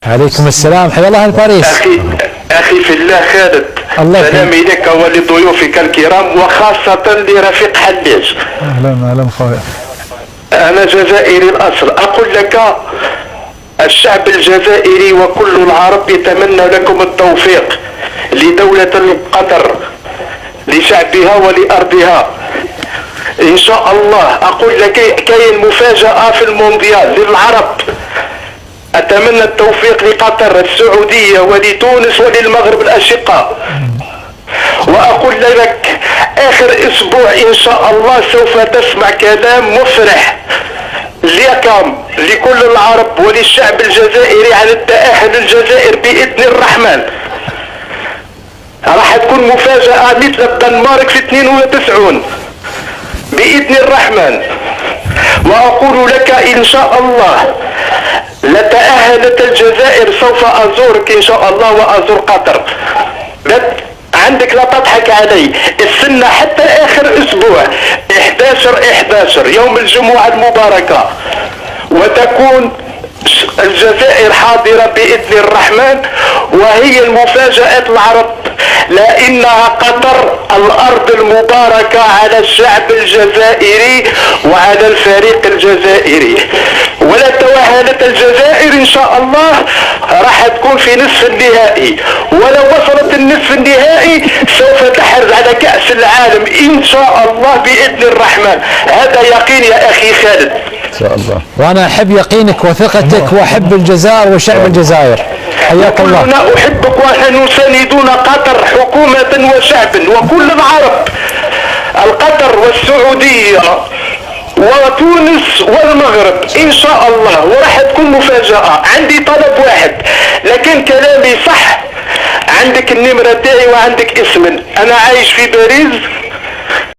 عليكم السلام، حيا الله باريس. أخي في الله خالد، سلامي لك ولضيوفك الكرام وخاصة لرفيق حلاج. أهلا خويا. أنا جزائري الأصل، أقول لك الشعب الجزائري وكل العرب يتمنى لكم التوفيق لدولة قطر، لشعبها ولأرضها إن شاء الله. أقول لك كاين مفاجأة في المونديال للعرب، أتمنى التوفيق لقطر، السعودية ولتونس وللمغرب الأشقاء. وأقول لك آخر أسبوع إن شاء الله سوف تسمع كلام مفرح لكل العرب وللشعب الجزائري عن التأهل الجزائر بإذن الرحمن. راح تكون مفاجأة مثل الدنمارك في 92 بإذن الرحمن. وأقول لك إن شاء الله لتأهلت الجزائر، سوف أزورك إن شاء الله وأزور قطر. عندك لا تضحك علي، استنى حتى آخر أسبوع 11 يوم الجمعة المباركة وتكون الجزائر حاضرة بإذن الرحمن. وهي المفاجأة العرب، لأنها قطر الأرض المباركة على الشعب الجزائري وعلى الفريق الجزائري. ولا توهلت الجزائر إن شاء الله راح تكون في نصف النهائي، ولو وصلت النصف النهائي سوف تحرز على كأس العالم إن شاء الله بإذن الرحمن. هذا يقين يا أخي خالد إن شاء الله، وأنا أحب يقينك وثقتك وأحب الجزائر وشعب الجزائر. حياك الله. كلنا أحبك ونحن ساندون قطر حكومة وشعبا وكل العرب، القطر والسعودية وتونس والمغرب إن شاء الله. وراح تكون مفاجأة. عندي طلب واحد، لكن كلامي صح. عندك النمرة تاعي وعندك اسم، أنا عايش في باريس